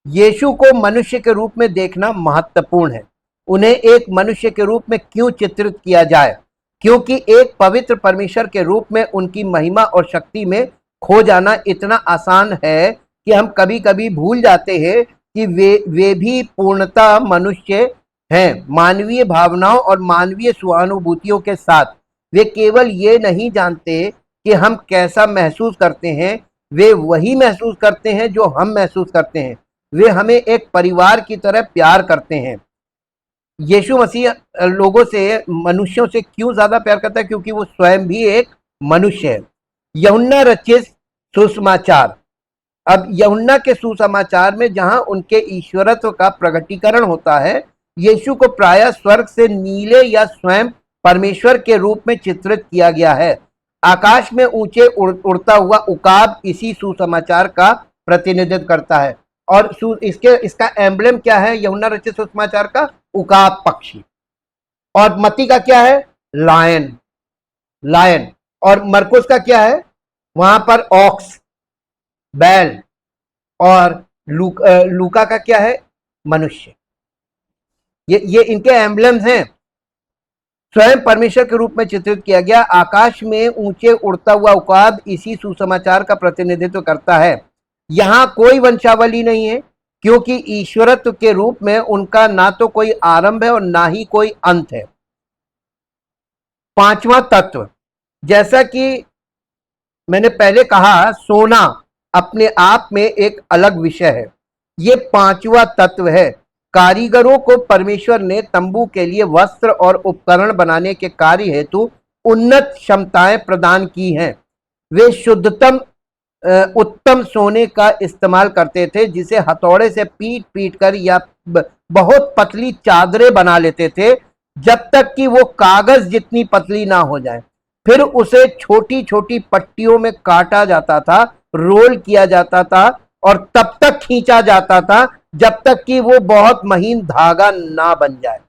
यीशु को मनुष्य के रूप में देखना महत्वपूर्ण है। उन्हें एक मनुष्य के रूप में क्यों चित्रित किया जाए? क्योंकि एक पवित्र परमेश्वर के रूप में उनकी महिमा और शक्ति में खो जाना इतना आसान है कि हम कभी कभी भूल जाते हैं कि वे भी पूर्णतः मनुष्य हैं, मानवीय भावनाओं और मानवीय सहानुभूतियों के साथ। वे केवल ये नहीं जानते कि हम कैसा महसूस करते हैं, वे वही महसूस करते हैं जो हम महसूस करते हैं। वे हमें एक परिवार की तरह प्यार करते हैं। यीशु मसीह लोगों से, मनुष्यों से क्यों ज्यादा प्यार करता है? क्योंकि वो स्वयं भी एक मनुष्य है। यूहन्ना रचित सुसमाचार, अब यूहन्ना के सुसमाचार में जहां उनके ईश्वरत्व का प्रकटीकरण होता है, यीशु को प्रायः स्वर्ग से नीले या स्वयं परमेश्वर के रूप में चित्रित किया गया है। आकाश में ऊंचे उड़ता हुआ उकाब इसी सुसमाचार का प्रतिनिधित्व करता है। और इसका एम्ब्लेम क्या है यूहन्ना रचित सुसमाचार का? उकाब पक्षी। और मत्ती का क्या है? लायन। लायन। और मरकुस का क्या है? वहां पर ऑक्स, बैल। और लूका का क्या है? मनुष्य। ये इनके एम्ब्लेम्स हैं। स्वयं परमेश्वर के रूप में चित्रित किया गया आकाश में ऊंचे उड़ता हुआ उकाब इसी सुसमाचार का प्रतिनिधित्व करता है। यहां कोई वंशावली नहीं है, क्योंकि ईश्वरत्व के रूप में उनका ना तो कोई आरंभ है और ना ही कोई अंत है। पांचवा तत्व, जैसा कि मैंने पहले कहा, सोना अपने आप में एक अलग विषय है। ये पांचवा तत्व है। कारीगरों को परमेश्वर ने तंबू के लिए वस्त्र और उपकरण बनाने के कार्य हेतु उन्नत क्षमताएं प्रदान की हैं। वे शुद्धतम उत्तम सोने का इस्तेमाल करते थे, जिसे हथौड़े से पीट पीट कर या बहुत पतली चादरें बना लेते थे, जब तक कि वो कागज जितनी पतली ना हो जाए। फिर उसे छोटी छोटी पट्टियों में काटा जाता था, रोल किया जाता था और तब तक खींचा जाता था जब तक कि वो बहुत महीन धागा ना बन जाए।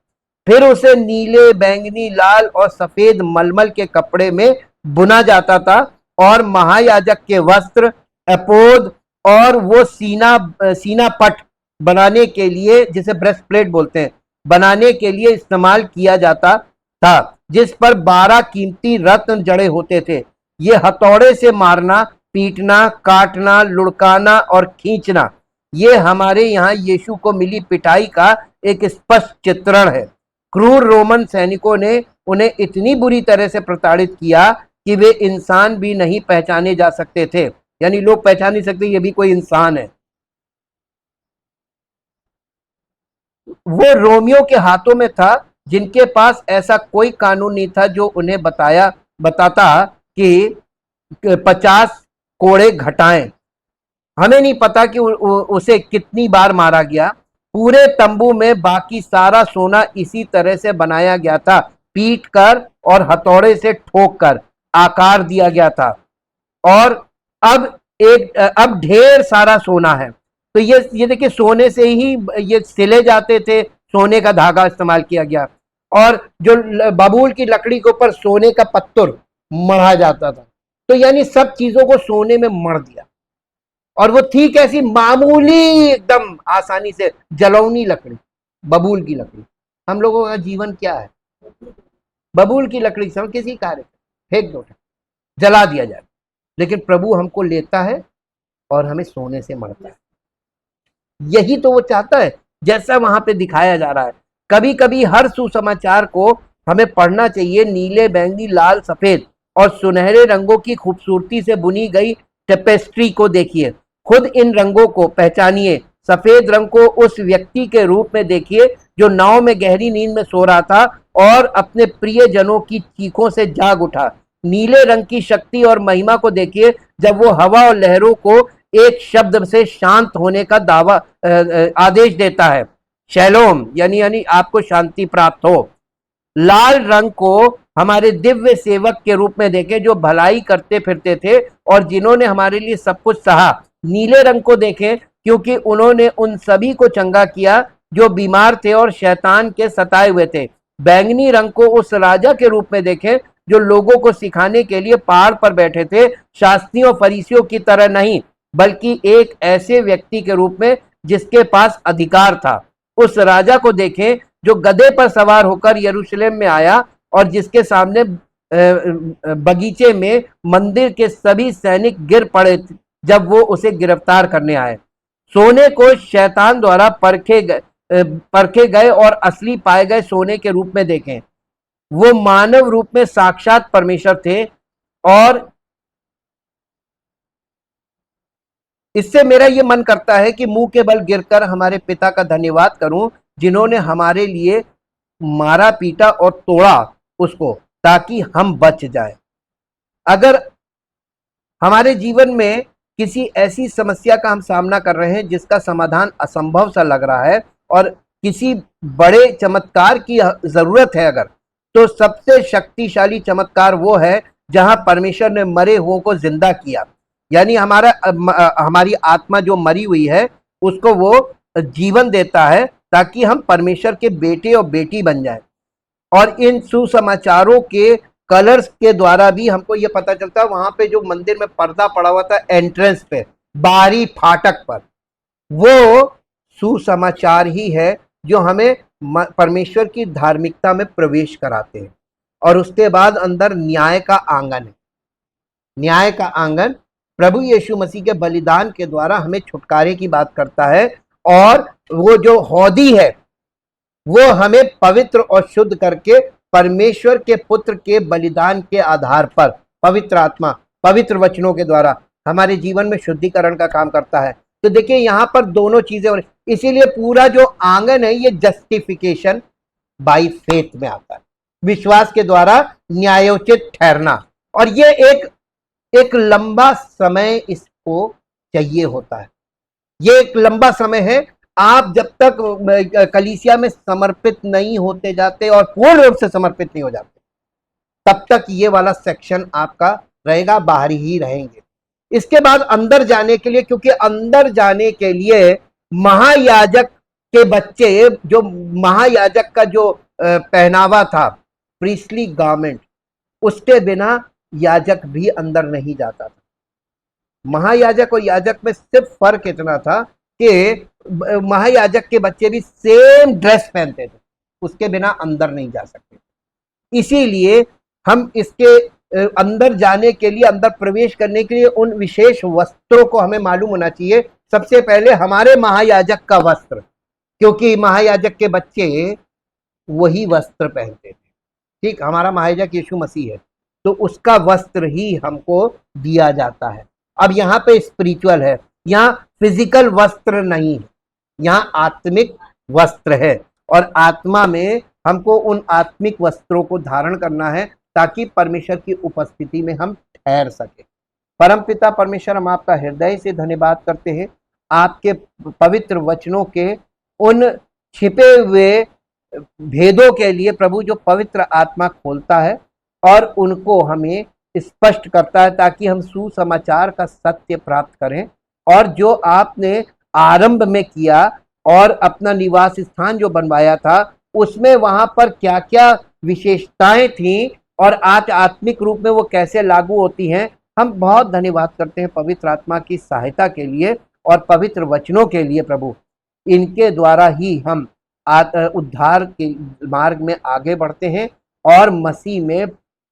फिर उसे नीले, बैंगनी, लाल और सफेद मलमल के कपड़े में बुना जाता था और महायाजक के वस्त्र, एपोद और वो सीना पट बनाने के लिए, जिसे ब्रेस्ट प्लेट बोलते हैं, बनाने के लिए इस्तेमाल किया जाता था, जिस पर 12 कीमती रत्न जड़े होते थे। ये हथौड़े से मारना, पीटना, काटना, लुढ़काना और खींचना, ये हमारे यहाँ यीशु को मिली पिटाई का एक स्पष्ट चित्रण है। क्रूर रोमन सैनिकों ने उन्हें इतनी बुरी तरह से प्रताड़ित किया कि वे इंसान भी नहीं पहचाने जा सकते थे। यानी लोग पहचान नहीं सकते ये भी कोई इंसान है। वो रोमियो के हाथों में था, जिनके पास ऐसा कोई कानून नहीं था जो उन्हें बताता कि 50 कोड़े घटाएं। हमें नहीं पता कि उसे कितनी बार मारा गया। पूरे तंबू में बाकी सारा सोना इसी तरह से बनाया गया था, पीट कर और हथौड़े से ठोक कर आकार दिया गया था। और अब ढेर सारा सोना है। तो ये देखिए, सोने से ही ये सिले जाते थे, सोने का धागा इस्तेमाल किया गया। और जो बबूल की लकड़ी के ऊपर सोने का पत्थर मढ़ा जाता था। तो यानी सब चीजों को सोने में मढ़ दिया। और वो थी कैसी? मामूली, एकदम आसानी से जलौनी लकड़ी, बबूल की लकड़ी। हम लोगों का जीवन क्या है? बबूल की लकड़ी से किसी कार्य फेंक दो, जला दिया जाए। लेकिन प्रभु हमको लेता है और हमें सोने से मढ़ता है। यही तो वो चाहता है, जैसा वहां पे दिखाया जा रहा है। कभी कभी हर सुसमाचार को हमें पढ़ना चाहिए नीले, बैंगनी, लाल, सफेद और सुनहरे रंगों की खूबसूरती से बुनी गई टेपेस्ट्री को देखिए। खुद इन रंगों को पहचानिए। सफेद रंग को उस व्यक्ति के रूप में देखिए जो नाव में गहरी नींद में सो रहा था और अपने प्रिय जनों की चीखों से जाग उठा। नीले रंग की शक्ति और महिमा को देखिए जब वो हवा और लहरों को एक शब्द से शांत होने का दावा आदेश देता है। शैलोम, यानी आपको शांति प्राप्त हो। लाल रंग को हमारे दिव्य सेवक के रूप में देखें जो भलाई करते फिरते थे और जिन्होंने हमारे लिए सब कुछ सहा। नीले रंग को देखें क्योंकि उन्होंने उन सभी को चंगा किया जो बीमार थे और शैतान के सताए हुए थे। बैंगनी रंग को उस राजा के रूप में देखें जो लोगों को सिखाने के लिए पहाड़ पर बैठे थे, शास्त्रियों फरीसियों की तरह नहीं, बल्कि एक ऐसे व्यक्ति के रूप में जिसके पास अधिकार था। उस राजा को देखें जो गधे पर सवार होकर यरूशलेम में आया और जिसके सामने बगीचे में मंदिर के सभी सैनिक गिर पड़े जब वो उसे गिरफ्तार करने आए। सोने को शैतान द्वारा परखे गए और असली पाए गए सोने के रूप में देखें। वो मानव रूप में साक्षात परमेश्वर थे और इससे मेरा ये मन करता है कि मुंह के बल गिरकर हमारे पिता का धन्यवाद करूं जिन्होंने हमारे लिए मारा, पीटा और तोड़ा उसको ताकि हम बच जाएं। अगर हमारे जीवन में किसी ऐसी समस्या का हम सामना कर रहे हैं जिसका समाधान असंभव सा लग रहा है और किसी बड़े चमत्कार की जरूरत है अगर, तो सबसे शक्तिशाली चमत्कार वो है जहां परमेश्वर ने मरे हुओं को जिंदा किया। यानी हमारी आत्मा जो मरी हुई है उसको वो जीवन देता है ताकि हम परमेश्वर के बेटे और बेटी बन जाए। और इन सुसमाचारों के कलर्स के द्वारा भी हमको ये पता चलता है, वहां पे जो मंदिर में पर्दा पड़ा हुआ था एंट्रेंस पे बाहरी फाटक पर, वो सुसमाचार ही है जो हमें परमेश्वर की धार्मिकता में प्रवेश कराते हैं। और उसके बाद अंदर न्याय का आंगन है। न्याय का आंगन प्रभु यीशु मसीह के बलिदान के द्वारा हमें छुटकारे की बात करता है। और वो जो हौदी है वो हमें पवित्र और शुद्ध करके परमेश्वर के पुत्र के बलिदान के आधार पर पवित्र आत्मा पवित्र वचनों के द्वारा हमारे जीवन में शुद्धिकरण का काम करता है। तो देखिए यहां पर दोनों चीजें हो रही, इसीलिए पूरा जो आंगन है ये जस्टिफिकेशन बाय फेथ में आता है, विश्वास के द्वारा न्यायोचित ठहरना। और ये एक लंबा समय इसको चाहिए होता है, ये एक लंबा समय है। आप जब तक कलीसिया में समर्पित नहीं होते जाते और पूर्ण रूप से समर्पित नहीं हो जाते तब तक ये वाला सेक्शन आपका रहेगा, बाहर ही रहेंगे। इसके बाद अंदर जाने के लिए, क्योंकि अंदर जाने के लिए महायाजक के बच्चे, जो महायाजक का जो पहनावा था प्रीस्टली गारमेंट, उसके बिना याजक भी अंदर नहीं जाता था। महायाजक और याजक में सिर्फ फर्क इतना था कि महायाजक के बच्चे भी सेम ड्रेस पहनते थे, उसके बिना अंदर नहीं जा सकते। इसीलिए हम इसके अंदर जाने के लिए, अंदर प्रवेश करने के लिए उन विशेष वस्त्रों को हमें मालूम होना चाहिए। सबसे पहले हमारे महायाजक का वस्त्र, क्योंकि महायाजक के बच्चे वही वस्त्र पहनते थे। ठीक, हमारा महायाजक यीशु मसीह है तो उसका वस्त्र ही हमको दिया जाता है। अब यहाँ पे स्पिरिचुअल है, यहाँ फिजिकल वस्त्र नहीं है, यहाँ आत्मिक वस्त्र है। और आत्मा में हमको उन आत्मिक वस्त्रों को धारण करना है ताकि परमेश्वर की उपस्थिति में हम ठहर सके। परमपिता परमेश्वर, हम आपका हृदय से धन्यवाद करते हैं आपके पवित्र वचनों के उन छिपे हुए भेदों के लिए प्रभु, जो पवित्र आत्मा खोलता है और उनको हमें स्पष्ट करता है ताकि हम सुसमाचार का सत्य प्राप्त करें। और जो आपने आरंभ में किया और अपना निवास स्थान जो बनवाया था उसमें वहां पर क्या क्या विशेषताएं थीं और आज आत्मिक रूप में वो कैसे लागू होती हैं, हम बहुत धन्यवाद करते हैं पवित्र आत्मा की सहायता के लिए और पवित्र वचनों के लिए। प्रभु, इनके द्वारा ही हम उद्धार के मार्ग में आगे बढ़ते हैं और मसीह में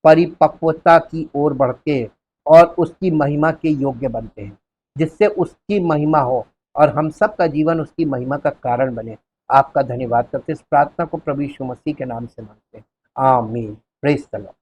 परिपक्वता की ओर बढ़ते और उसकी महिमा के योग्य बनते हैं, जिससे उसकी महिमा हो और हम सब का जीवन उसकी महिमा का कारण बने। आपका धन्यवाद करते इस प्रार्थना को प्रभु यीशु मसीह के नाम से मांगते हैं, आमीन। Praise the Lord.